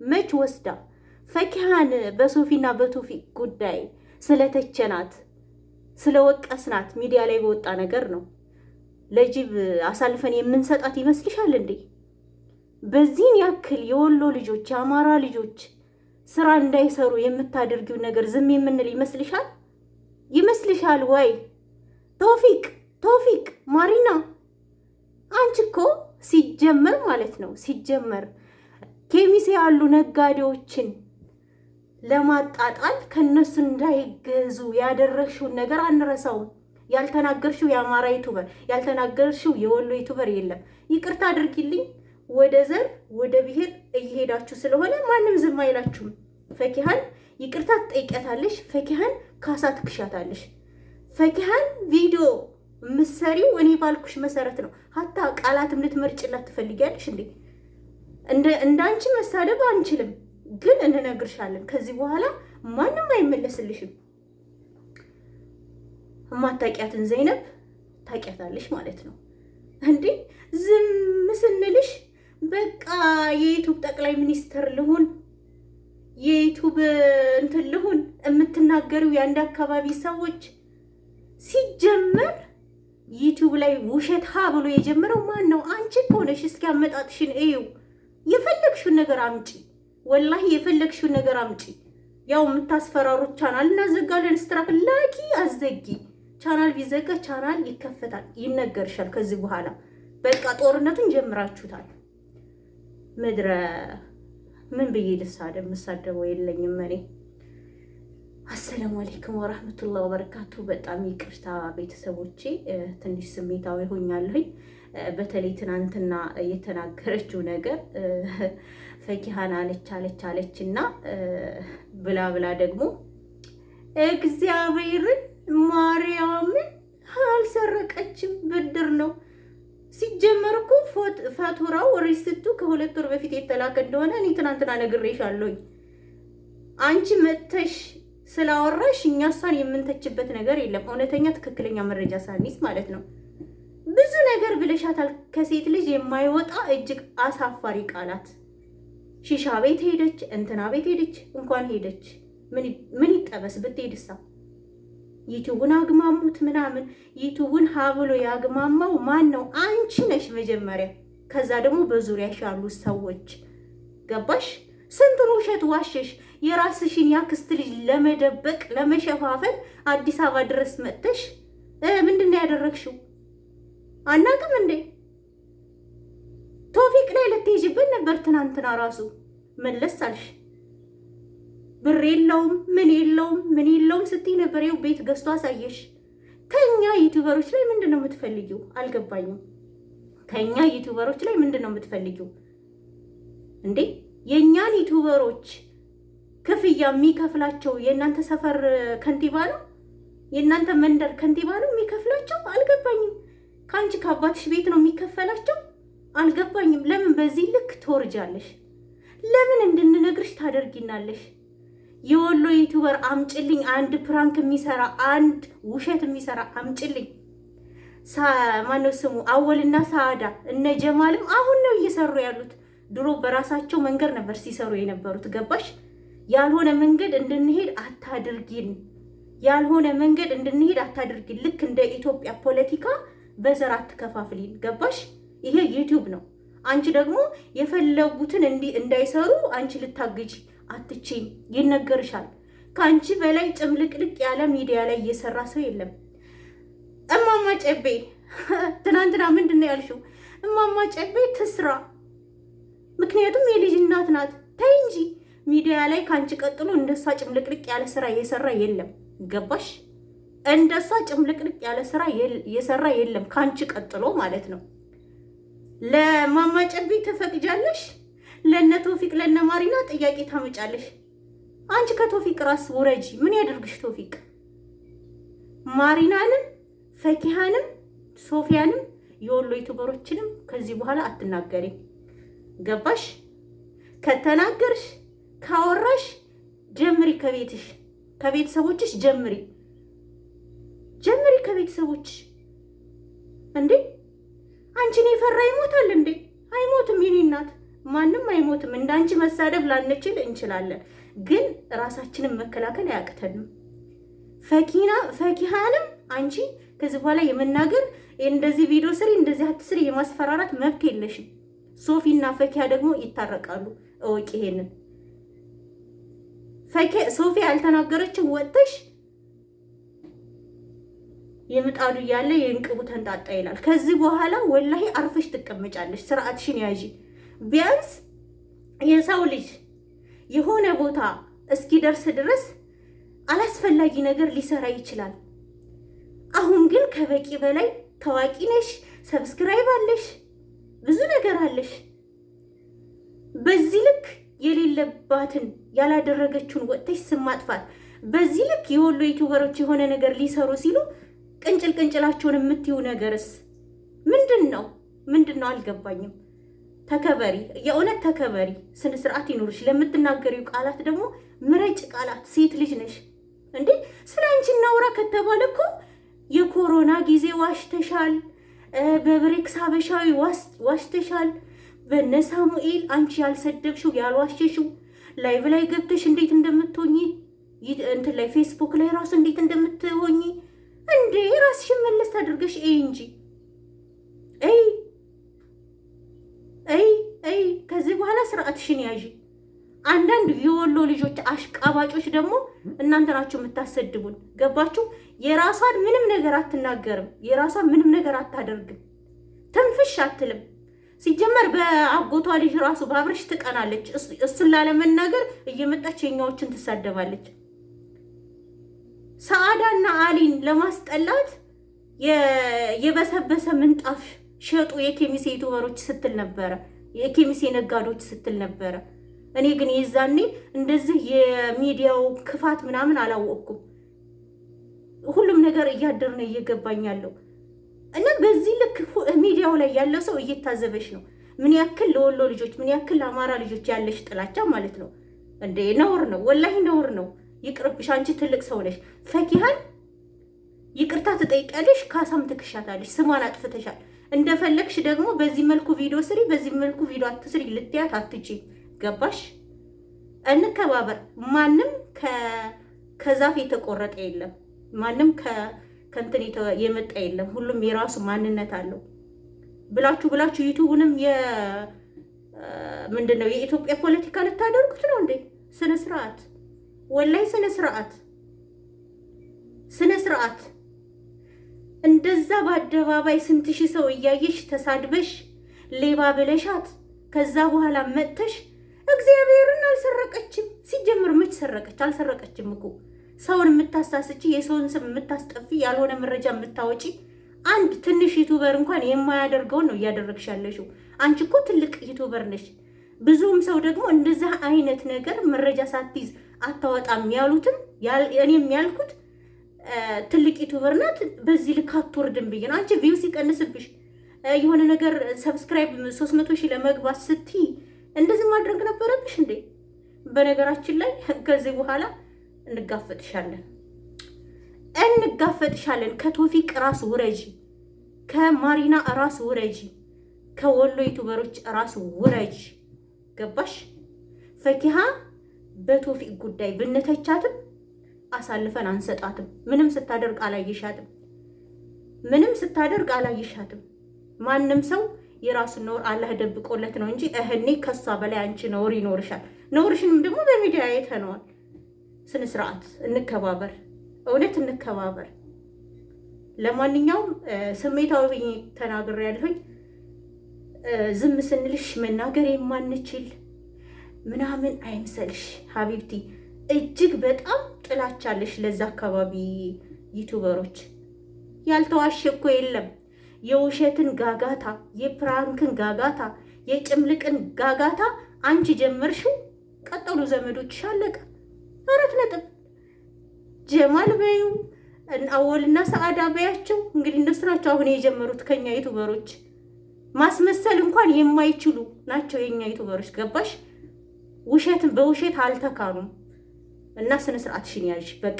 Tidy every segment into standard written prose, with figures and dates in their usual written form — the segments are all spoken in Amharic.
መች ወስዳ ፈኪሃን በሶፊና በቶፊቅ ጉዳይ ስለተቸናት ስለወቀስናት ሚዲያ ላይ በወጣ ነገር ነው ለጅብ አሳልፈን የምንሰጣት ይመስልሻል እንዴ? በዚህን ያክል የወሎ ልጆች የአማራ ልጆች ስራ እንዳይሰሩ የምታደርጊው ነገር ዝም የምንል ይመስልሻል ወይ? ቶፊቅ ማሪና አንቺ እኮ ሲጀመር ማለት ነው ኬሚሴ ያሉ ነጋዴዎችን ለማጣጣል ከነሱ እንዳይገዙ ያደረግሽውን ነገር አንረሳውም። ያልተናገርሽው የአማራ ዩቲዩበር ያልተናገርሽው የወሎ ዩቲዩበር የለም። ይቅርታ አድርጊልኝ። ወደ ዘር ወደ ብሔር እየሄዳችሁ ስለሆነ ማንም ዝም አይላችሁም። ፈኪሃን ይቅርታ ትጠይቂያታለሽ። ፈኪሃን ካሳ ትክሻታለሽ። ፈኪሃን ቪዲዮ ምሰሪው እኔ ባልኩሽ መሰረት ነው። ሀታ ቃላትም ልትመርጭላት ትፈልጊያለሽ እንዴ? እንዳንቺ መሳደብ አንችልም፣ ግን እንነግርሻለን። ከዚህ በኋላ ማንም አይመለስልሽም። ማታቂያትን ዘይነብ ታቂያታለሽ ማለት ነው እንዴ? ዝም ስንልሽ በቃ የዩቲዩብ ጠቅላይ ሚኒስትር ልሁን የዩቲዩብ እንትን ልሁን የምትናገሪው የአንድ አካባቢ ሰዎች ሲጀመር ዩቲዩብ ላይ ውሸት ሀ ብሎ የጀመረው ማን ነው? አንቺ ከሆነሽ እስኪ አመጣጥሽን እዩ። የፈለግሽውን ነገር አምጪ፣ ወላሂ የፈለግሽውን ነገር አምጪ። ያው የምታስፈራሩት ቻናል እናዘጋለን ስትራክ ላኪ አዘጊ። ቻናል ቢዘጋ ቻናል ይከፈታል፣ ይነገርሻል። ከዚህ በኋላ በቃ ጦርነቱን ጀምራችሁታል። ምድረ ምን ብዬ ልሳደብ? የምሳደበው የለኝም እኔ። አሰላሙ አለይኩም ወራህመቱላሂ ወበረካቱ። በጣም ይቅርታ ቤተሰቦቼ፣ ትንሽ ስሜታዊ ሆኛለሁኝ። በተለይ ትናንትና የተናገረችው ነገር ፈኪሃን አለች ብላ ደግሞ እግዚአብሔርን ማርያምን አልሰረቀችም፣ ብድር ነው። ሲጀመር እኮ ፋቱራው ሪሲቱ ከ2 ወር በፊት የተላከ እንደሆነ እኔ ትናንትና ነግሬሻለሁኝ። አንቺ መተሽ ስላወራሽ እኛ እሷን የምንተችበት ነገር የለም። እውነተኛ ትክክለኛ መረጃ ሳኒስ ማለት ነው። ብዙ ነገር ብለሻታል። ከሴት ልጅ የማይወጣ እጅግ አሳፋሪ ቃላት። ሺሻ ቤት ሄደች፣ እንትና ቤት ሄደች። እንኳን ሄደች ምን ይጠበስ ብትሄድሳ? ዩቲዩብን አግማሙት ምናምን። ዩቲዩብን ሀብሎ ያግማማው ማን ነው? አንቺ ነሽ መጀመሪያ። ከዛ ደግሞ በዙሪያሽ ያሉ ሰዎች። ገባሽ? ስንቱን ውሸት ዋሸሽ። የራስሽን ያክስት ልጅ ለመደበቅ ለመሸፋፈን አዲስ አበባ ድረስ መጥተሽ ምንድን ነው ያደረግሽው? አናውቅም እንዴ? ቶፊቅ ላይ ልትሄጂበት ነበር ትናንትና ራሱ መለስ አልሽ። ብር የለውም ምን የለውም ስትይ ነበር። ይኸው ቤት ገዝቶ አሳየሽ። ከኛ ዩቲዩበሮች ላይ ምንድን ነው የምትፈልጊው? አልገባኝም። ከኛ ዩቲዩበሮች ላይ ምንድን ነው የምትፈልጊው እንዴ? የኛን ዩቲዩበሮች ክፍያ የሚከፍላቸው የእናንተ ሰፈር ከንቲባ ነው? የእናንተ መንደር ከንቲባ ነው የሚከፍላቸው? አልገባኝም። ከአንቺ ከአባትሽ ቤት ነው የሚከፈላቸው? አልገባኝም። ለምን በዚህ ልክ ትወርጃለሽ? ለምን እንድንነግርሽ ታደርጊናለሽ? የወሎ ዩቲዩበር አምጭልኝ፣ አንድ ፕራንክ የሚሰራ አንድ ውሸት የሚሰራ አምጭልኝ። ማነው ስሙ? አወልና ሳዳ እነ ጀማልም አሁን ነው እየሰሩ ያሉት። ድሮ በራሳቸው መንገድ ነበር ሲሰሩ የነበሩት። ገባሽ? ያልሆነ መንገድ እንድንሄድ አታድርጊን። ልክ እንደ ኢትዮጵያ ፖለቲካ በዘር አትከፋፍሊን። ገባሽ? ይሄ ዩቲዩብ ነው። አንቺ ደግሞ የፈለጉትን እንዳይሰሩ አንቺ ልታግጂ አትችይም። ይነገርሻል። ከአንቺ በላይ ጭምልቅልቅ ያለ ሚዲያ ላይ እየሰራ ሰው የለም። እማማ ጨቤ ትናንትና ምንድን ነው ያልሽው? እማማ ጨቤ ትስራ፣ ምክንያቱም የልጅ እናት ናት። ተይ እንጂ ሚዲያ ላይ ከአንቺ ቀጥሎ እንደሷ ጭምልቅልቅ ያለ ስራ እየሰራ የለም። ገባሽ? እንደሷ ጭምልቅልቅ ያለ ስራ እየሰራ የለም ከአንቺ ቀጥሎ ማለት ነው። ለማማ ጨቤ ትፈቅጃለሽ? ለነ ቶፊቅ ለነ ማሪና ጥያቄ ታመጫለሽ? አንቺ ከቶፊቅ ራስ ውረጂ። ምን ያደርግሽ ቶፊቅ? ማሪናንም ፈኪሃንም ሶፊያንም የወሎ ዩቲዩበሮችንም ከዚህ በኋላ አትናገሪ። ገባሽ? ከተናገርሽ ካወራሽ ጀምሪ ከቤተሰቦችሽ ጀምሪ ከቤተሰቦችሽ። እንዴ አንቺን የፈራ ይሞታል እንዴ? አይሞትም። የኔ እናት ማንም አይሞትም። እንዳንቺ መሳደብ ላንችል እንችላለን፣ ግን ራሳችንን መከላከል አያቅተንም። ፈኪሃንም አንቺ ከዚህ በኋላ የመናገር እንደዚህ ቪዲዮ ስሪ እንደዚህ አትስሪ የማስፈራራት መብት የለሽም። ሶፊና ፈኪሃ ደግሞ ይታረቃሉ። እወቂ ይሄንን። ሶፊ ያልተናገረችው ወጥተሽ የምጣዱ እያለ የእንቅቡ ተንጣጣ ይላል። ከዚህ በኋላ ወላሂ አርፈሽ ትቀመጫለሽ። ስርዓትሽን ያዢ። ቢያንስ የሰው ልጅ የሆነ ቦታ እስኪደርስ ድረስ አላስፈላጊ ነገር ሊሰራ ይችላል። አሁን ግን ከበቂ በላይ ታዋቂ ነሽ፣ ሰብስክራይብ አለሽ፣ ብዙ ነገር አለሽ። በዚህ ልክ የሌለባትን ያላደረገችውን ወጥተሽ ስም ማጥፋት፣ በዚህ ልክ የወሎ ዩቲዩበሮች የሆነ ነገር ሊሰሩ ሲሉ ቅንጭላቸውን የምትዩ ነገርስ ምንድን ነው? አልገባኝም። ተከበሪ፣ የእውነት ተከበሪ፣ ስነ ስርዓት ይኖርሽ። ለምትናገሪው ቃላት ደግሞ ምረጭ ቃላት። ሴት ልጅ ነሽ እንዴ? ስለ አንቺ እናውራ ከተባለ እኮ የኮሮና ጊዜ ዋሽተሻል፣ በብሬክስ ሀበሻዊ ዋሽተሻል፣ በነ ሳሙኤል አንቺ ያልሰደብሽው ያልዋሸሽው ላይቭ ላይ ገብተሽ እንዴት እንደምትሆኚ እንትን ላይ ፌስቡክ ላይ ራሱ እንዴት እንደምትሆኚ እንዴ ራስሽን መለስ አድርገሽ እንጂ ከዚህ በኋላ ስርዓትሽን ያዢ። አንዳንድ የወሎ ልጆች አሽቃባጮች ደግሞ እናንተ ናችሁ የምታሰድቡን። ገባችሁ? የራሷን ምንም ነገር አትናገርም፣ የራሷን ምንም ነገር አታደርግም፣ ትንፍሽ አትልም። ሲጀመር በአጎቷ ልጅ ራሱ በአብርሽ ትቀናለች። እሱን ላለመናገር እየመጣች የኛዎችን ትሳደባለች። ሰአዳና አሊን ለማስጠላት የበሰበሰ ምንጣፍ ሸጡ የኬሚሴ ዩቲዩበሮች ስትል ነበረ፣ የኬሚሴ ነጋዴዎች ስትል ነበረ። እኔ ግን የዛኔ እንደዚህ የሚዲያው ክፋት ምናምን አላወቅኩም። ሁሉም ነገር እያደር ነው እየገባኝ ያለው እና በዚህ ልክ ሚዲያው ላይ ያለው ሰው እየታዘበሽ ነው። ምን ያክል ለወሎ ልጆች፣ ምን ያክል ለአማራ ልጆች ያለሽ ጥላቻ ማለት ነው እንዴ! ነውር ነው፣ ወላሂ ነውር ነው። ይቅርብሽ። አንቺ ትልቅ ሰው ነሽ። ፈኪሃን ይቅርታ ትጠይቂያለሽ፣ ካሳም ትክሻታለሽ። ስሟን አጥፍተሻል። እንደፈለግሽ ደግሞ በዚህ መልኩ ቪዲዮ ስሪ፣ በዚህ መልኩ ቪዲዮ አትስሪ ልትያት አትጪ። ገባሽ? እንከባበር። ማንም ከዛፍ የተቆረጠ የለም። ማንም ከእንትን የመጣ የለም። ሁሉም የራሱ ማንነት አለው። ብላችሁ ዩቲዩብንም ምንድነው የኢትዮጵያ ፖለቲካ ልታደርጉት ነው እንዴ? ስነ ስርዓት፣ ወላይ ስነ ስርዓት። እንደዛ በአደባባይ ስንት ሺህ ሰው እያየሽ ተሳድበሽ ሌባ ብለሻት ከዛ በኋላ መጥተሽ እግዚአብሔርን አልሰረቀችም። ሲጀምር መች ሰረቀች? አልሰረቀችም እኮ። ሰውን የምታሳስቺ፣ የሰውን ስም የምታስጠፊ፣ ያልሆነ መረጃ የምታወጪ አንድ ትንሽ ዩቲዩበር እንኳን የማያደርገውን ነው እያደረግሽ ያለሽው። አንቺ እኮ ትልቅ ዩቲዩበር ነሽ። ብዙም ሰው ደግሞ እንደዛ አይነት ነገር መረጃ ሳትይዝ አታወጣም ያሉትም እኔም ያልኩት ትልቅ ዩቲዩበር ናት፣ በዚህ ልክ አትወርድም ብዬ ነው። አንቺ ቪው ሲቀንስብሽ የሆነ ነገር ሰብስክራይብ 300 ሺህ ለመግባት ስትይ እንደዚህ ማድረግ ነበረብሽ እንዴ? በነገራችን ላይ ከዚህ በኋላ እንጋፈጥሻለን። ከቶፊቅ ራስ ውረጂ፣ ከማሪና ራስ ውረጂ፣ ከወሎ ዩቲዩበሮች ራስ ውረጂ። ገባሽ? ፈኪሃ በቶፊቅ ጉዳይ ብንተቻትም አሳልፈን አንሰጣትም። ምንም ስታደርግ አላየሻትም። ማንም ሰው የራሱን ነውር አላህ ደብቆለት ነው እንጂ እህኔ ከሷ በላይ አንቺ ነውር ይኖርሻል። ነውርሽንም ደግሞ በሚዲያ አይተነዋል። ስነ ስርዓት፣ እንከባበር፣ እውነት እንከባበር። ለማንኛውም ስሜታዊ ተናግሬያለሁኝ። ዝም ስንልሽ መናገር የማንችል ምናምን አይምሰልሽ ሀቢብቲ። እጅግ በጣም ጥላቻለሽ ለዛ አካባቢ ዩቲዩበሮች። ያልተዋሸ እኮ የለም። የውሸትን ጋጋታ፣ የፕራንክን ጋጋታ፣ የጭምልቅን ጋጋታ አንቺ ጀመርሽው። ቀጠሉ ዘመዶችሽ። አለቀ። 4 ነጥብ። ጀማል በዩ አወልና ሰዓዳ በያቸው። እንግዲህ እነሱ ናቸው አሁን የጀመሩት ከኛ ዩቲዩበሮች። ማስመሰል እንኳን የማይችሉ ናቸው የኛ ዩቲዩበሮች። ገባሽ? ውሸትን በውሸት አልተካኑም። እና ስነ ስርዓትሽን ያዥ። በቃ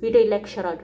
ቪዲዮ ላይክ ሸር አድርጉ።